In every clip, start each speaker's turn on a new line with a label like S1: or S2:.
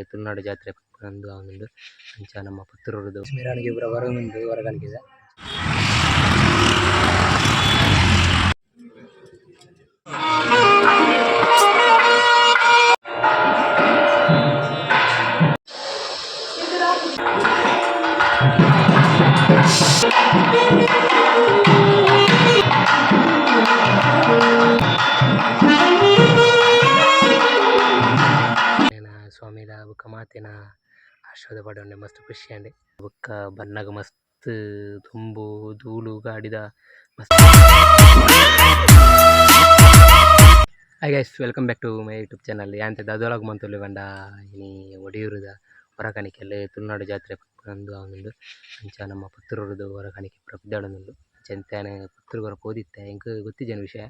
S1: ತುಳುನಾಡು ಜಾತ್ರೆ ನಂದು ಅವನೊಂದು ಅಂಚ ನಮ್ಮ ಪುತ್ತೂರದು ಮೆರವಣಿಗೆ ಪೂರ ಹೊರಗುಂಡು ಹೊರಗಣಿಗೆ ಸ್ವಾಮಿಲ ಬುಕ್ಕ ಮಾತೆನ ಆಶೀರ್ವಾದ ಪಡೋಣ ಮಸ್ತ್ ಖುಷಿ ಅಂಡೆ ಬುಕ್ಕ ಬನ್ನಗ ಮಸ್ತ್ ತುಂಬು ಧೂಳು ಗಾಡಿದ ಮಸ್ತ್. Hi guys, welcome back to my YouTube channel. ಯಾಂತೆ ದದೊಳಗೆ ಮಂತೊಲ್ಲೆ ಬಂಡ ಇನಿ ಒಡಿಯೂರದ ಹೊರಕಾಣಿಕೆಲ್ಲ ತುಳುನಾಡು ಜಾತ್ರೆ ನಂದು ಅವನೊಂದು ಅಂಚ ನಮ್ಮ ಪುತ್ತೂರದು ಹೊರಕಾಣಿಕೆ ಪ್ರಬ್ದಾಡನೊಂದು ಅಂಚೆಂತಾನೆ ಪುತ್ತೂರು ಬರ ಪೋದಿತ್ತೆ ಎಂಕ್ ಗೊತ್ತಿದ್ದೇನೆ ವಿಷಯ.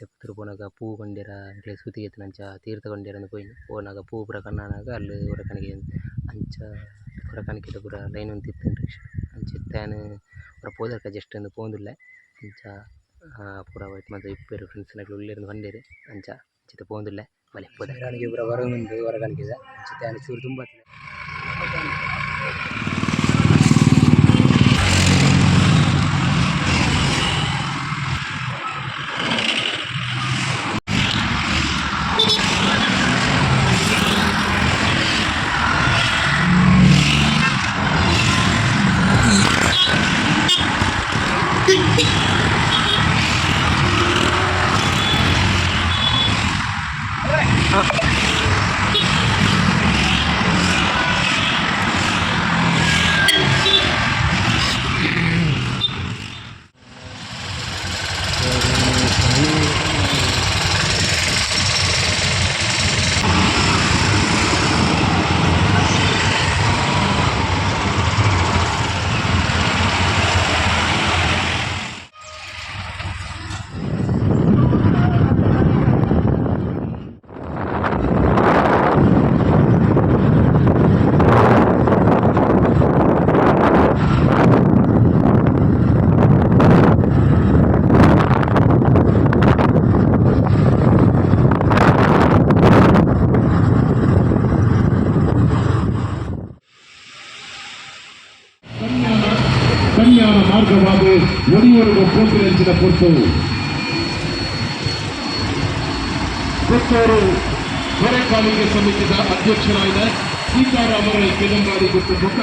S1: ಪುತ್ತೂರು ಪೋನಾಗ ಪೂ ಕೊಂಡೇರ ಇಟ್ಲೆ ಸೂತಿಗೆ ಅಂಚ ತೀರ್ಥ ಕೊಂಡೇರ ಪೋಯಿನ ಪೋನಾಗ ಪೂ ಪೂರ ಕಣ್ಣಾನಾಗ ಅಲ್ಲಿ ಹೊರಕಾಣಿಕೆ ಅಂಚ ಹೊರಕಾಣಿಕೆದ ಪೂರ ಲೈನ್ ಉಂತಿತ್ತು ರಿಕ್ಷಾ ಅಂಚೆತ್ತಾನೆ ಪೂರ ಪೋದರ್ಕ ಜಸ್ಟ್ ಒಂದು ಪೋಂದುಲ್ಲೆ ಅಂಚ ಪೂರ ವೈಟ್ ಮತ್ತು ಇಪ್ಪೇರು ಫ್ರೆಂಡ್ಸ್ನಾಗ ಉಳ್ಳೇರು ಬಂಡೇರು ಅಂಚ ಅಂಚಿತ ಪೋಂದುಲ್ಲೆ ಬಲೆ ಪೋದ ಮೆರವಣಿಗೆ ಪೂರ ಹೊರಗುಂಡು ಹೊರಕಾಣಿಕೆ ಅಂಚಿತ್ತಾನೆ ಚೂರು ತುಂಬ
S2: ಕಲ್ಯಾಣ ಮಾರ್ಗವಾಗಿ ಒಡಿಯೂರು ಕೋಟಿರಂಚಿನ ಪುತ್ತೂರು ಹೊರಕಾಣಿಕೆ ಸಮಿತಿಯ ಅಧ್ಯಕ್ಷರಾದ ಸೀತಾರಾಮರ ಕೆಲಂಗಾಡಿ ಗುತ್ತುಕೊಟ್ಟ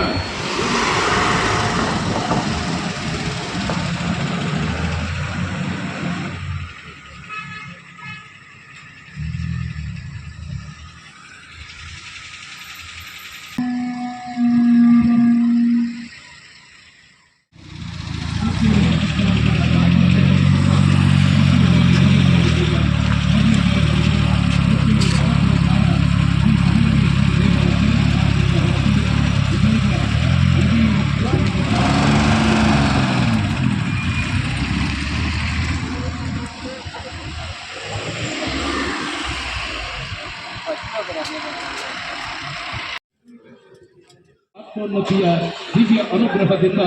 S2: ಆತ್ಮೋನ್ನತಿಯ ದಿವ್ಯ ಅನುಗ್ರಹದಿಂದ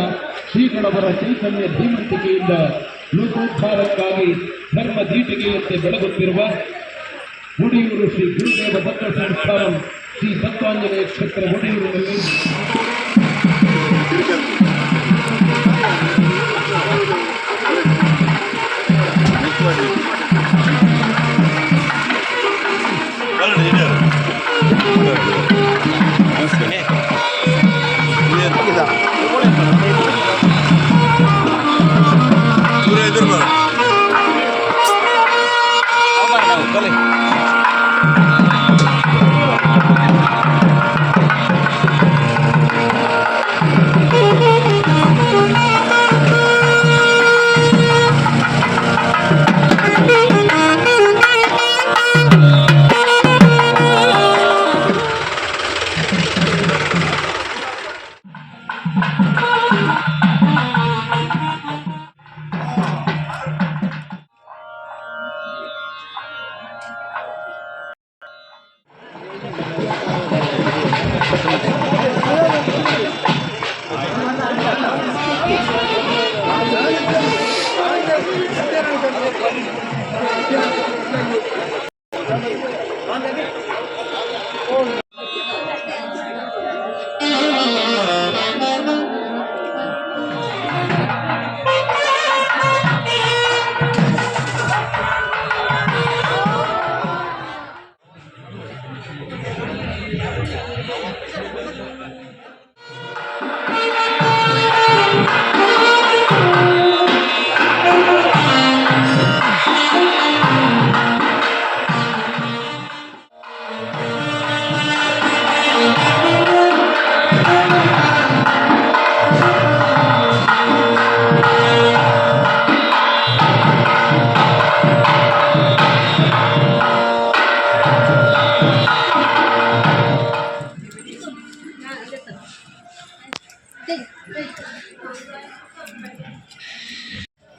S2: ಶ್ರೀಗಳವರ ಚೈತನ್ಯ ಧೀಮಂತಿಕೆಯಿಂದ ಲೋಕೋದ್ಧಾರಕ್ಕಾಗಿ ಧರ್ಮ ದೀಟಿಗೆಯಂತೆ ಬೆಳಗುತ್ತಿರುವ ಒಡಿಯೂರು ಶ್ರೀ ಗುರುದೇವ ದತ್ತ ಸಂಸ್ಥಾನಂ ಶ್ರೀ ದತ್ತಾಂಜನೇಯ ಕ್ಷೇತ್ರ ಒಡಿಯೂರಿನಲ್ಲಿ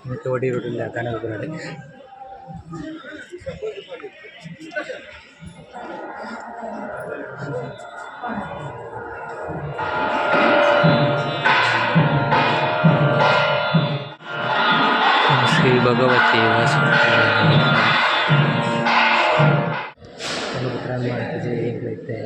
S1: ഇതൊക്കെ വടി റൂട്ടിലാക്കാൻ നോക്കുന്നുണ്ട്. ಶ್ರೀ ಭಗವತಿ ಪುತ್ರಾನ್ ಮಾಡ್ತಿದ್ದೆ ಹೇಗೈತೆ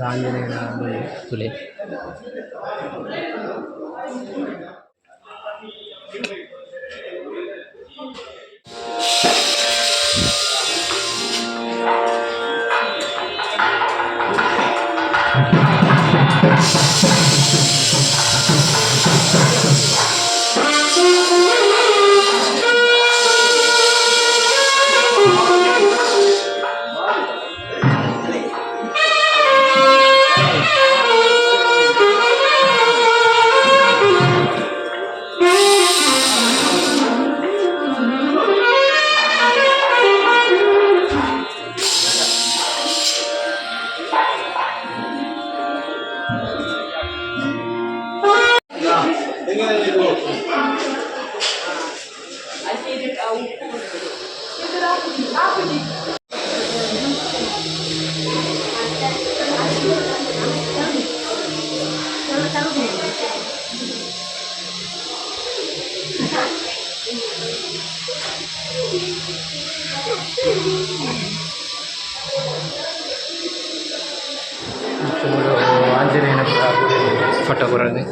S1: ಆಂಜನೇಯನ ತುಲೆ. ಆಂಜನೇಯನ ಫೋಟೋ ಬರೋದು.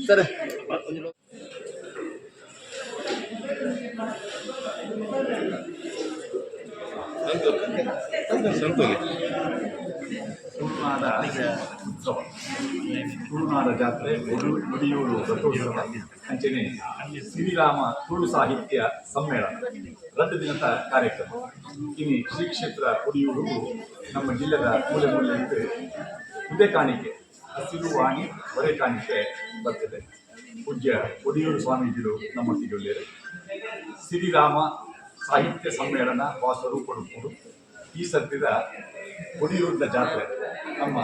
S1: ಸರ್ ಸಂತೋಲಿ
S3: ಉತ್ಸವ ತುಳುನಾಡ ಜಾತ್ರೆ ಒಡಿಯೂರು ರಥೋತ್ಸವ ಅಂಚನೆ ಶ್ರೀರಾಮ ತುಳು ಸಾಹಿತ್ಯ ಸಮ್ಮೇಳನ 2 ದಿನದ ಕಾರ್ಯಕ್ರಮ ಇನ್ನು ಶ್ರೀ ಕ್ಷೇತ್ರ ಒಡಿಯೂರು ನಮ್ಮ ಜಿಲ್ಲೆಯ ಮೂಲೆ ಮೂಲೆಯಿಂದ ಉದೆ ಕಾಣಿಕೆ ಹಸಿರು ವಾಣಿ ಹೊರೆ ಕಾಣಿಕೆ ಬರ್ತದೆ. ಪೂಜ್ಯ ಒಡಿಯೂರು ಸ್ವಾಮೀಜಿಗಳು ನಮ್ಮೊಟ್ಟಿಗೆ ಒಳ್ಳೆಯರು. ಶ್ರೀರಾಮ ಸಾಹಿತ್ಯ ಸಮ್ಮೇಳನ ಸ್ವರೂಪ ಕೊಡುವುದು ಈ ಸದ್ಯದ ಒಡಿಯೂರಿನ ಜಾತ್ರೆ ನಮ್ಮ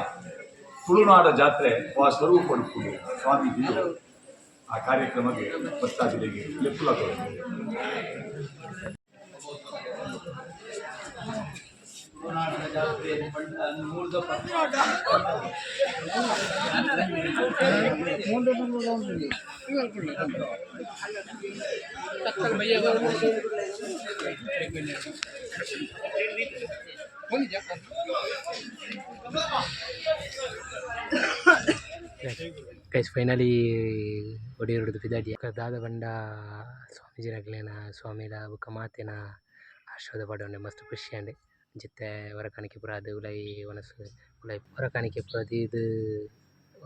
S3: ತುಳುನಾಡ ಜಾತ್ರೆ ಸ್ವರೂಪ ಕೊಡುವುದು ಸ್ವಾಮೀಜಿಗಳು ಆ ಕಾರ್ಯಕ್ರಮಕ್ಕೆ ಭಕ್ತಾದಿಗಳಿಗೆ ಲೆಪ್ಪುಲ
S1: ಗೈಸ್ ಫೈನಲಿ ಒಡಿಯೂರದು ಪಿದಾಡಿ ದಾದ ಬಂಡ ಸ್ವಾಮೀಜಿರಾಗ್ಲೇನ ಸ್ವಾಮಿಲ ಬುಕ್ಕ ಮಾತೆನ ಆಶೀರ್ವಾದ ಪಡೋಂಡೆ ಮಸ್ತ್ ಖುಷಿ ಅಂಡೆ ಅಂಚಿತ್ತೆ ಹೊರಕಾಣಿಕೆ ಪುರ ಅದು ಉಲೈ ಒನಸ್ ಉಲೈ ಹೊರಕಾಣಿಕೆ ಪುರ ಇದು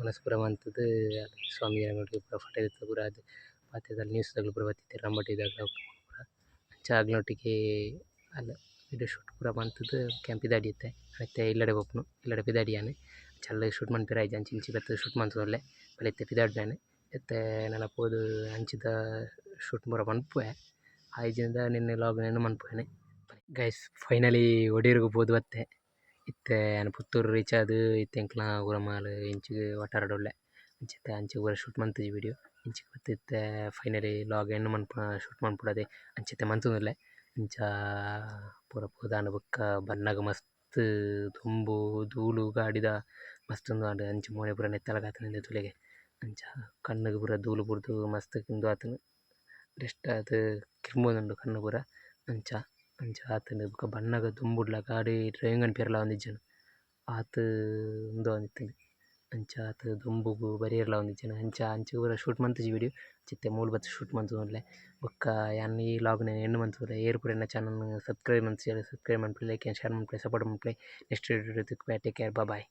S1: ಒನಸ್ ಪುರ ಮಂತದ್ದು ಸ್ವಾಮಿ ಪುರ ಫೋಟೋ ಇರ್ತದೆ ಪುರ ಅದು ಪಾತೆದಲ್ಲಿ ನ್ಯೂಸ್ದಾಗಲು ಪುರ ಬತ್ತಿತ್ತಾರೆ ರಂಬಟ್ಟಿದಾಗ ಪುರ ಅಂಚ ಆಗ್ಲೊಟ್ಟಿಗೆ ಅಲ್ಲ ವಿಡಿಯೋ ಶೂಟ್ ಪೂರ ಮಂತದ್ದು ಕ್ಯಾಂಪ್ ಪಿದಾಡಿ ಇತ್ತೆ ಮತ್ತೆ ಇಲ್ಲಡೆ ಬೊಪ್ಪುನು ಇಲ್ಲಡೆ ಪಿದಾಡಿಯಾನೆ ಚಲ್ಲ ಶೂಟ್ ಮನ್ಪಿರ ಆಯ್ತು ಅಂಚಿ ಇಂಚಿ ಬತ್ತು ಶೂಟ್ ಮಂತದೊಲ್ಲೆ ಬಲೆ ಎತ್ತೆ ಪಿದಾಡ್ದಾನೆ ಎತ್ತೆ ನನ್ನ ಪೋದು ಅಂಚಿದ ಶೂಟ್ ಪೂರ ಮನ್ಪುವೆ ಆಯ್ಜಿಂದ ನಿನ್ನೆ ಲಾಗ್ನೇನು ಮನ್ಪುವೆನೆ ಗೈಸ್ ಫೈನಲಿ ಒಡಿಯೂರ್ಗೆ ಪೋದು ಬತ್ತೆ ಇತ್ತೆ ನಾನು ಪುತ್ತೂರು ರೀಚ್ ಆದು ಇತ್ತೆ ಎಂಕ್ಲ ಗುರಮಾಲ್ ಇಂಚಿಗೆ ಒಟ್ಟಾರಡೊಳ್ಳೆ ಅಂಚಿತ್ತೆ ಅಂಚಿಗೆ ಪೂರ ಶೂಟ್ ಮಂತಜಿ ವಿಡಿಯೋ ಇಂಚಿಗೆ ಬತ್ತಿತ್ತೆ ಫೈನಲಿ ಲಾಗ್ ಎಣ್ಣು ಮನ್ಪು ಶೂಟ್ ಮನ್ಪುಡದೆ ಅಂಚಿತ್ತೆ ಮಂತದೊಲ್ಲೆ ಅಂಚ ಪೂರ ಪೋದಾಂಡ ಬೊಕ್ಕ ಬನ್ನಗ ಮಸ್ತ್ ತುಂಬು ಧೂಳು ಗಾಡಿದ ಮಸ್ತ್ ಉಂದು ಅಂಚ ಮೋನೆ ಪೂರ ನೆತ್ತಲಗಾತನಿಂದ ತುಲೆಗೆ ಅಂಚ ಕಣ್ಣುಗೆ ಪೂರ ಧೂಳು ಪುಡ್ದು ಮಸ್ತ್ ಕಿಂದು ಆತನು ರೆಸ್ಟ್ ಅದು ಕಿರ್ಬೋದುಂಡು ಕಣ್ಣು ಪೂರ ಅಂಚ ಅಂಚ ಆತನು ಬೊಕ ಬನ್ನಗ ದುಂಬುಡ್ಲ ಗಾಡಿ ಡ್ರೈವಿಂಗ್ ಅನ್ಪೇರಲ ಒಂದಿಜ್ಜನು ಆತ ಉಂದು ಒಂದಿತ್ತಂದು ಅಂಚ ಆತ ದುಂಬುಗು ಬರಿಯರ್ಲ ಒಂದಿಜ್ಜನು ಅಂಚ ಅಂಚ ಪೂರ ಶೂಟ್ ಮಂತಜಿ ವಿಡಿಯೋ ಚಿತ್ತೆ ಮೂಲು ಬತ್ತು ಶೂಟ್ ಮಂತೊಂದುಲ್ಲೆ ಬೊಕ್ಕ ಯಾನ್ ಈ ಲಾಗ್ನ ಎಣ್ಣು ಮಂತೊಂದುಲ್ಲೆ ಏರು ಪೂರ ಎನ್ನ ಚಾನಲ್ ಸಬ್ಸ್ಕ್ರೈಬ್ ಮಂತ್ ಸಬ್ಸ್ಕ್ರೈಬ್ ಮನ್ಪುಲೆ ಲೈಕ್ ಆ್ಯಂಡ್ ಶೇರ್ ಮನ್ಪುಲೆ ಸಪೋರ್ಟ್ ಮನ್ಪುಲೆ ನೆಕ್ಸ್ಟ್ ವಿಡಿಯೋ ಟೇಕ್ ಕೇರ್ ಬಾಯ್.